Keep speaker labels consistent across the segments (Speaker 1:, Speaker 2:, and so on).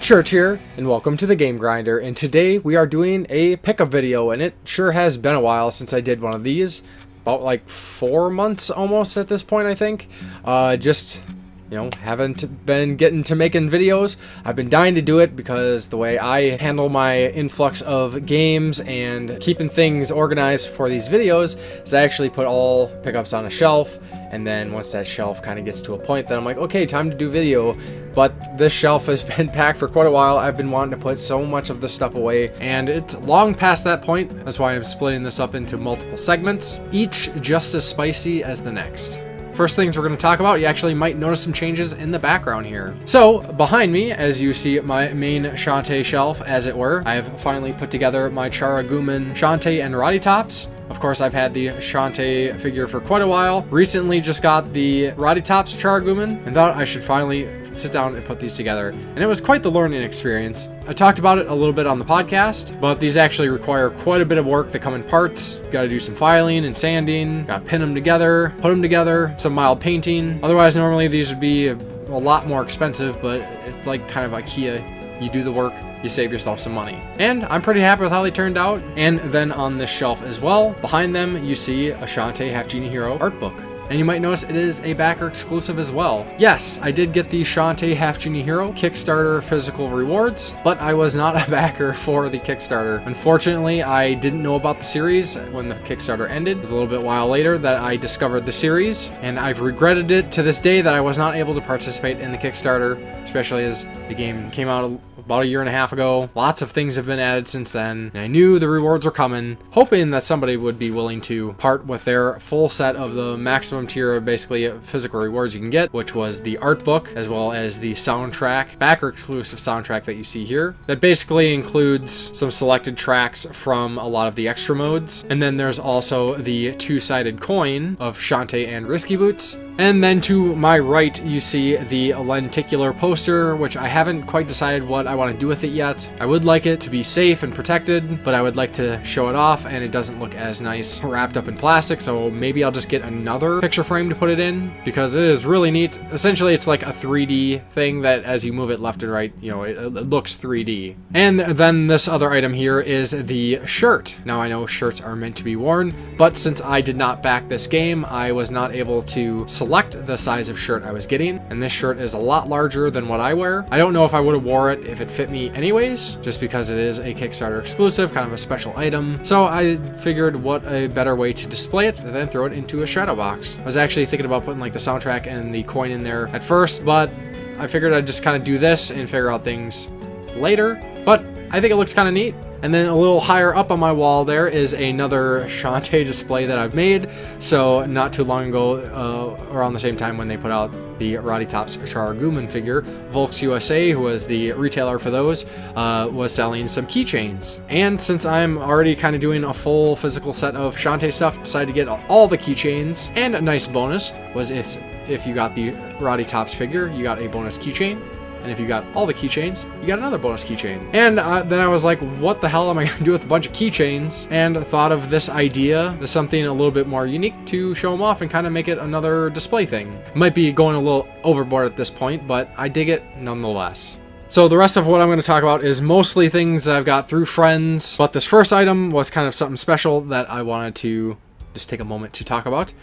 Speaker 1: Church here, and welcome to the Game Grinder, and today we are doing a pickup video, and it sure has been a while since I did one of these. About like 4 months almost at this point, I think. Haven't been getting to making videos. I've been dying to do it because the way I handle my influx of games and keeping things organized for these videos is I actually put all pickups on a shelf, and then once that shelf kind of gets to a point, then I'm like, okay, time to do video. But this shelf has been packed for quite a while. I've been wanting to put so much of this stuff away, and it's long past that point. That's why I'm splitting this up into multiple segments, each just as spicy as the next. First things we're going to talk about, you actually might notice some changes in the background here. So, behind me, as you see my main Shantae shelf, as it were, I have finally put together my Charaguman Shantae and Roddy Tops. Of course, I've had the Shantae figure for quite a while. Recently just got the Roddy Tops Charaguman and thought I should finally sit down and put these together. And it was quite the learning experience. I talked about it a little bit on the podcast, but these actually require quite a bit of work. They come in parts. Got to do some filing and sanding. Got to pin them together, put them together, some mild painting. Otherwise, normally these would be a lot more expensive, but it's like kind of IKEA. You do the work, you save yourself some money. And I'm pretty happy with how they turned out. And then on this shelf as well, behind them, you see a Shantae Half Genie Hero art book. And you might notice it is a backer exclusive as well. Yes, I did get the Shantae Half Genie Hero Kickstarter physical rewards, but I was not a backer for the Kickstarter. Unfortunately, I didn't know about the series when the Kickstarter ended. It was a little bit while later that I discovered the series, and I've regretted it to this day that I was not able to participate in the Kickstarter, especially as the game came out about a year and a half ago. Lots of things have been added since then, and I knew the rewards were coming, hoping that somebody would be willing to part with their full set of the maximum tier of basically physical rewards you can get, which was the art book as well as the soundtrack, backer exclusive soundtrack that you see here. That basically includes some selected tracks from a lot of the extra modes, and then there's also the two-sided coin of Shantae and Risky Boots. And then to my right, you see the lenticular poster, which I haven't quite decided what I want to do with it yet. I would like it to be safe and protected, but I would like to show it off, and it doesn't look as nice wrapped up in plastic, so maybe I'll just get another picture frame to put it in, because it is really neat. Essentially, it's like a 3D thing that as you move it left and right, it looks 3D. And then this other item here is the shirt. Now, I know shirts are meant to be worn, but since I did not back this game, I was not able to select the size of shirt I was getting, and this shirt is a lot larger than what I wear. I don't know if I would have wore it if it fit me anyways, just because it is a Kickstarter exclusive, kind of a special item. So I figured what a better way to display it than throw it into a shadow box. I was actually thinking about putting like the soundtrack and the coin in there at first, but I figured I'd just kind of do this and figure out things later. But I think it looks kind of neat. And then a little higher up on my wall there is another Shantae display that I've made. So not too long ago, around the same time when they put out the Roddy Tops Charaguman figure, Volks USA, who was the retailer for those, was selling some keychains. And since I'm already kind of doing a full physical set of Shantae stuff, decided to get all the keychains. And a nice bonus was if you got the Roddy Tops figure, you got a bonus keychain. And if you got all the keychains, you got another bonus keychain. And then I was like, what the hell am I going to do with a bunch of keychains? And thought of this idea, there's something a little bit more unique to show them off and kind of make it another display thing. Might be going a little overboard at this point, but I dig it nonetheless. So the rest of what I'm going to talk about is mostly things that I've got through friends, but this first item was kind of something special that I wanted to just take a moment to talk about.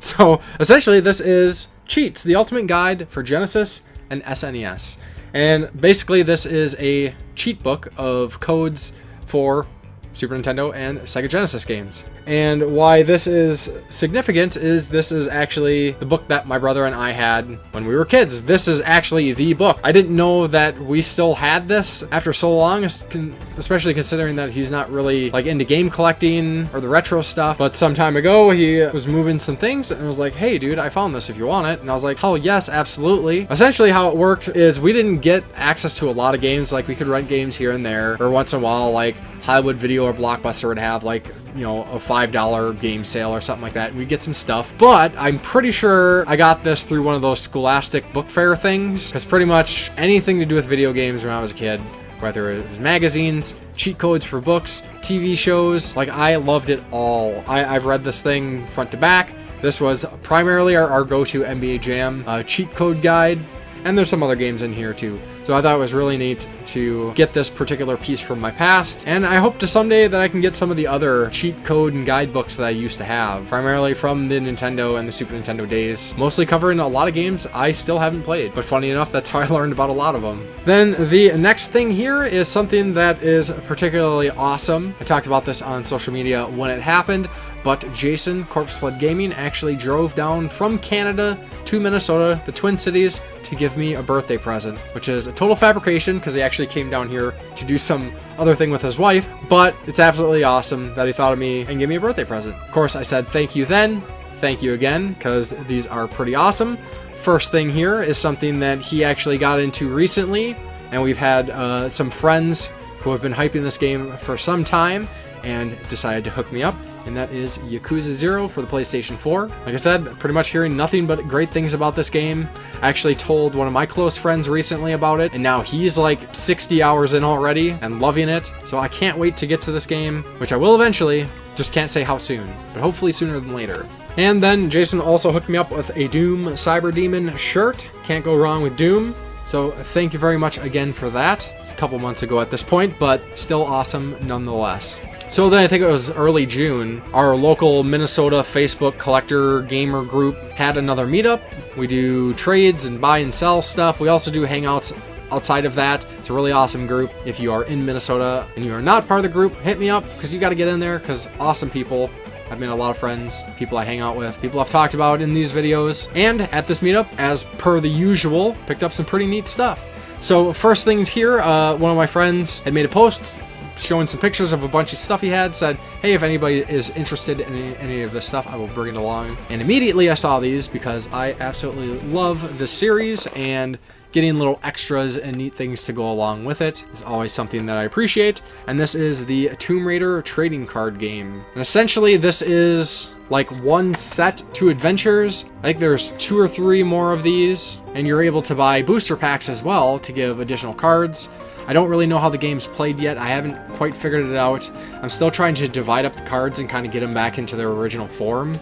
Speaker 1: So essentially this is Cheats, the ultimate guide for Genesis and SNES. And basically this is a cheat book of codes for Super Nintendo and Sega Genesis games. And why this is significant is this is actually the book that my brother and I had when we were kids. This is actually the book. I didn't know that we still had this after so long, especially considering that he's not really like into game collecting or the retro stuff. But some time ago he was moving some things and was like, hey dude, I found this if you want it. And I was like, oh yes, absolutely. Essentially how it worked is we didn't get access to a lot of games. Like we could rent games here and there, or once in a while like Hollywood Video or Blockbuster would have like, a $5 game sale or something like that. We'd get some stuff, but I'm pretty sure I got this through one of those Scholastic book fair things, because pretty much anything to do with video games when I was a kid, whether it was magazines, cheat codes for books, TV shows, like I loved it all. I've read this thing front to back. This was primarily our go-to NBA Jam cheat code guide, and there's some other games in here too. So I thought it was really neat to get this particular piece from my past, and I hope to someday that I can get some of the other cheat code and guidebooks that I used to have, primarily from the Nintendo and the Super Nintendo days, mostly covering a lot of games I still haven't played, but funny enough, that's how I learned about a lot of them. Then the next thing here is something that is particularly awesome. I talked about this on social media when it happened, but Jason, Corpse Flood Gaming, actually drove down from Canada to Minnesota, the Twin Cities, to give me a birthday present, which is a total fabrication because he actually came down here to do some other thing with his wife, but it's absolutely awesome that he thought of me and gave me a birthday present. Of course, I said thank you then, thank you again, because these are pretty awesome. First thing here is something that he actually got into recently, and we've had some friends who have been hyping this game for some time and decided to hook me up, and that is Yakuza 0 for the PlayStation 4. Like I said, pretty much hearing nothing but great things about this game. I actually told one of my close friends recently about it, and now he's like 60 hours in already and loving it. So I can't wait to get to this game, which I will eventually, just can't say how soon, but hopefully sooner than later. And then Jason also hooked me up with a Doom Cyber Demon shirt. Can't go wrong with Doom. So thank you very much again for that. It's a couple months ago at this point, but still awesome nonetheless. So then I think it was early June, our local Minnesota Facebook collector gamer group had another meetup. We do trades and buy and sell stuff. We also do hangouts outside of that. It's a really awesome group. If you are in Minnesota and you are not part of the group, hit me up because you got to get in there because awesome people. I've made a lot of friends, people I hang out with, people I've talked about in these videos. And at this meetup, as per the usual, picked up some pretty neat stuff. So first things here, one of my friends had made a post showing some pictures of a bunch of stuff he had, said, hey, if anybody is interested in any of this stuff, I will bring it along. And immediately I saw these because I absolutely love this series, and getting little extras and neat things to go along with it is always something that I appreciate. And this is the Tomb Raider trading card game. And essentially this is like one set, 2 adventures. I think there's 2 or 3 more of these, and you're able to buy booster packs as well to give additional cards. I don't really know how the game's played yet. I haven't quite figured it out. I'm still trying to divide up the cards and kind of get them back into their original form.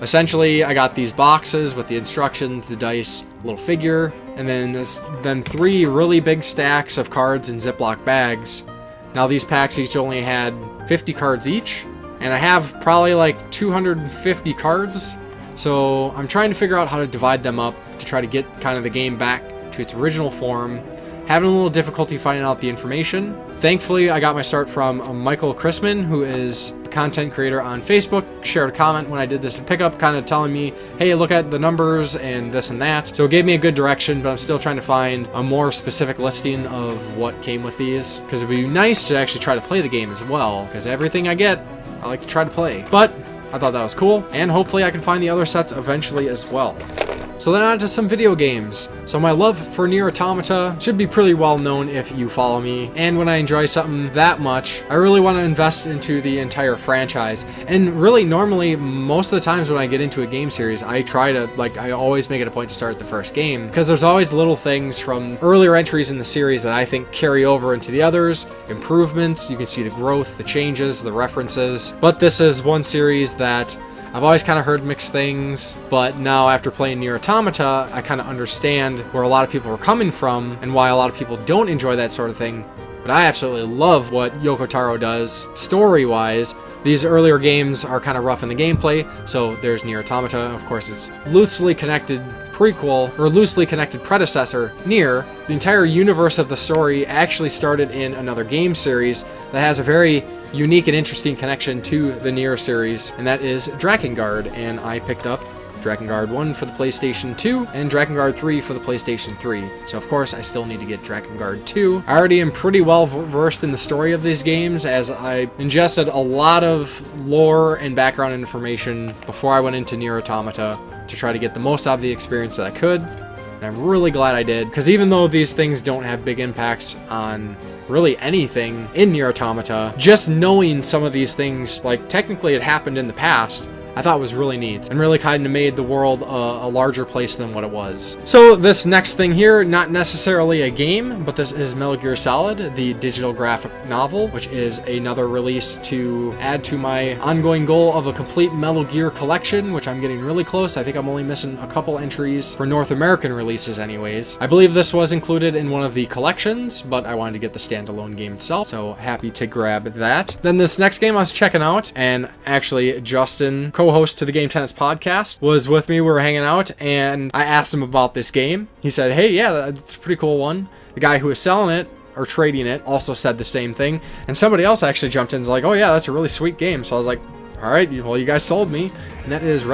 Speaker 1: Essentially, I got these boxes with the instructions, the dice, little figure, and then 3 really big stacks of cards in Ziploc bags. Now these packs each only had 50 cards each, and I have probably like 250 cards. So I'm trying to figure out how to divide them up to try to get kind of the game back to its original form. Having a little difficulty finding out the information. Thankfully, I got my start from Michael Chrisman, who is a content creator on Facebook, shared a comment when I did this pickup, kind of telling me, hey, look at the numbers and this and that. So it gave me a good direction, but I'm still trying to find a more specific listing of what came with these, because it would be nice to actually try to play the game as well, because everything I get, I like to try to play. But I thought that was cool, and hopefully I can find the other sets eventually as well. So then on to some video games. So my love for Nier Automata should be pretty well known if you follow me, and when I enjoy something that much, I really want to invest into the entire franchise. And really, normally, most of the times when I get into a game series, I try to, I always make it a point to start at the first game, because there's always little things from earlier entries in the series that I think carry over into the others, improvements, you can see the growth, the changes, the references. But this is one series that I've always kind of heard mixed things, but now after playing Nier Automata, I kind of understand where a lot of people are coming from and why a lot of people don't enjoy that sort of thing. But I absolutely love what Yoko Taro does story-wise. These earlier games are kind of rough in the gameplay, so there's Nier Automata. Of course, it's loosely connected prequel, or loosely connected predecessor, Nier. The entire universe of the story actually started in another game series that has a very unique and interesting connection to the Nier series, and that is Drakengard, and I picked up Drakengard 1 for the PlayStation 2 and Drakengard 3 for the PlayStation 3. So of course I still need to get Drakengard 2. I already am pretty well versed in the story of these games, as I ingested a lot of lore and background information before I went into Nier Automata to try to get the most out of the experience that I could. And I'm really glad I did, because even though these things don't have big impacts on really anything in Nier Automata, just knowing some of these things, like technically it happened in the past, I thought was really neat and really kind of made the world a larger place than what it was. So this next thing here, not necessarily a game, but this is Metal Gear Solid, the digital graphic novel, which is another release to add to my ongoing goal of a complete Metal Gear collection, which I'm getting really close. I think I'm only missing a couple entries for North American releases anyways. I believe this was included in one of the collections, but I wanted to get the standalone game itself, so happy to grab that. Then this next game I was checking out, and actually Justin, co-host to the Game Tenants podcast, was with me. We were hanging out, and I asked him about this game. He said, hey, yeah, that's a pretty cool one. The guy who was selling it or trading it also said the same thing, and somebody else actually jumped in and was like, oh yeah, that's a really sweet game. So I was like, all right, well, you guys sold me, and that is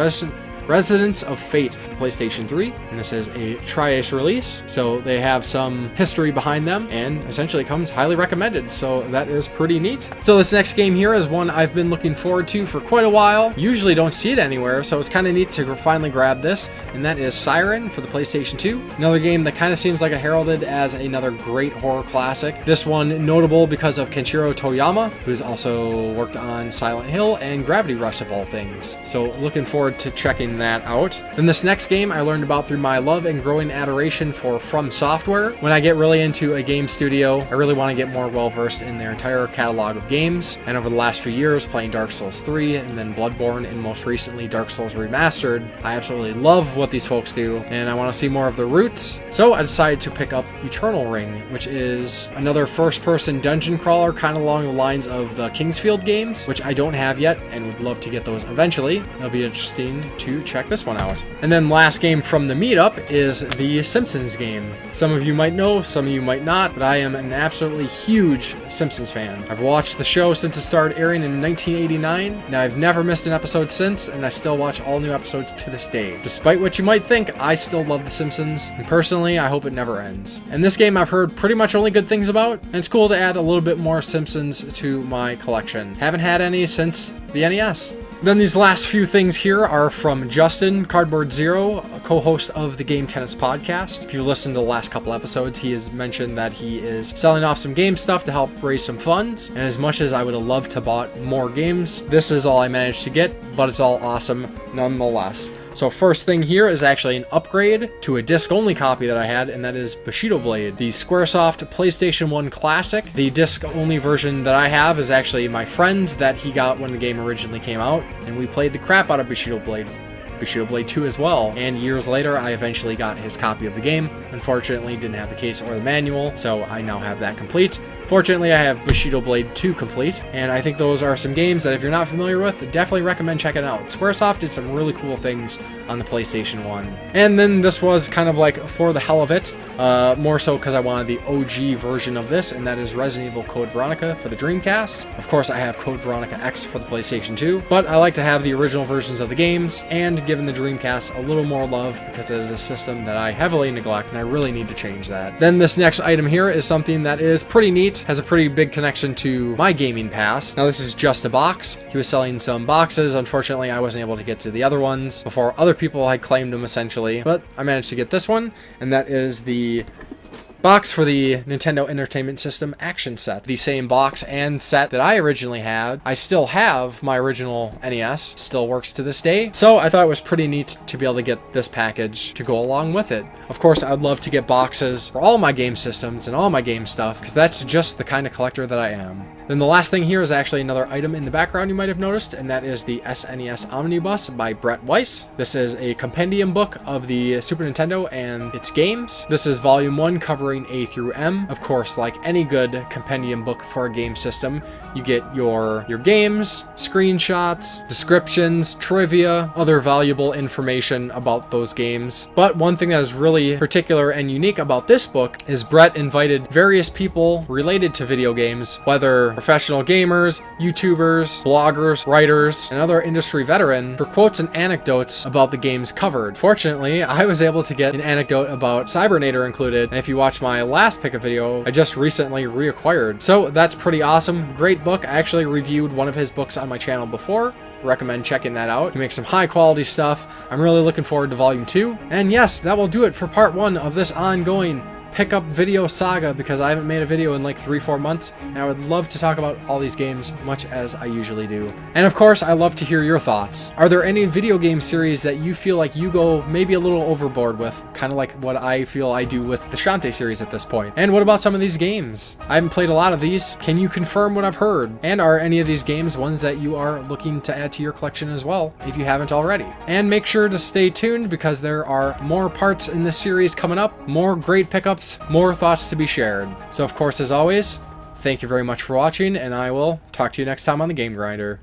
Speaker 1: Residents of Fate for the PlayStation 3, and this is a Tri-Ace release, so they have some history behind them, and essentially comes highly recommended, so that is pretty neat. So this next game here is one I've been looking forward to for quite a while. Usually don't see it anywhere, so it's kind of neat to finally grab this, and that is Siren for the PlayStation 2. Another game that kind of seems like a heralded as another great horror classic. This one notable because of Kenshiro Toyama, who's also worked on Silent Hill and Gravity Rush of all things. So looking forward to checking that out. Then this next game I learned about through my love and growing adoration for From Software. When I get really into a game studio, I really want to get more well versed in their entire catalog of games, and over the last few years playing Dark Souls 3 and then Bloodborne and most recently Dark Souls Remastered, I absolutely love what these folks do and I want to see more of their roots. So I decided to pick up Eternal Ring, which is another first-person dungeon crawler kind of along the lines of the Kingsfield games, which I don't have yet and would love to get those eventually. It'll be interesting to check this one out. And then last game from the meetup is the Simpsons game. Some of you might know, some of you might not, but I am an absolutely huge Simpsons fan. I've watched the show since it started airing in 1989, and I've never missed an episode since, and I still watch all new episodes to this day. Despite what you might think, I still love The Simpsons, and personally, I hope it never ends. And this game I've heard pretty much only good things about, and it's cool to add a little bit more Simpsons to my collection. Haven't had any since the NES. Then these last few things here are from Justin, Cardboard Zero, a co-host of the Game Tenants podcast. If you listened to the last couple episodes, he has mentioned that he is selling off some game stuff to help raise some funds. And as much as I would have loved to bought more games, this is all I managed to get, but it's all awesome nonetheless. So first thing here is actually an upgrade to a disc-only copy that I had, and that is Bushido Blade, the Squaresoft PlayStation 1 Classic. The disc-only version that I have is actually my friend's that he got when the game originally came out, and we played the crap out of Bushido Blade 2 as well, and years later I eventually got his copy of the game. Unfortunately, didn't have the case or the manual, so I now have that complete. Fortunately, I have Bushido Blade 2 complete, and I think those are some games that if you're not familiar with, definitely recommend checking out. Squaresoft did some really cool things on the PlayStation 1. And then this was kind of like for the hell of it, more so because I wanted the OG version of this, and that is Resident Evil Code Veronica for the Dreamcast. Of course, I have Code Veronica X for the PlayStation 2, but I like to have the original versions of the games, and given the Dreamcast a little more love because it is a system that I heavily neglect, and I really need to change that. Then this next item here is something that is pretty neat, has a pretty big connection to my gaming past. Now this is just a box. He was selling some boxes. Unfortunately, I wasn't able to get to the other ones before other people had claimed them essentially, but I managed to get this one, and that is the box for the Nintendo Entertainment System action set. The same box and set that I originally had. I still have my original NES, still works to this day. So I thought it was pretty neat to be able to get this package to go along with it. Of course, I'd love to get boxes for all my game systems and all my game stuff, because that's just the kind of collector that I am. Then the last thing here is actually another item in the background you might have noticed, and that is the SNES Omnibus by Brett Weiss. This is a compendium book of the Super Nintendo and its games. This is volume 1 covering A through M. Of course, like any good compendium book for a game system, you get your games, screenshots, descriptions, trivia, other valuable information about those games. But one thing that is really particular and unique about this book is Brett invited various people related to video games, whether professional gamers, YouTubers, bloggers, writers, and other industry veteran, for quotes and anecdotes about the games covered. Fortunately, I was able to get an anecdote about Cybernator included, and if you watch my last pick a video, I just recently reacquired. So that's pretty awesome. Great book. I actually reviewed one of his books on my channel before. Recommend checking that out. He makes some high quality stuff. I'm really looking forward to volume 2. And yes, that will do it for part 1 of this ongoing pickup video saga because I haven't made a video in like 3-4 months, and I would love to talk about all these games much as I usually do. And of course, I love to hear your thoughts. Are there any video game series that you feel like you go maybe a little overboard with, kind of like what I feel I do with the Shantae series at this point? And what about some of these games? I haven't played a lot of these. Can you confirm what I've heard? And are any of these games ones that you are looking to add to your collection as well, if you haven't already? And make sure to stay tuned because there are more parts in this series coming up, more great pickups, more thoughts to be shared. So of course, as always, thank you very much for watching, and I will talk to you next time on the Game Grinder.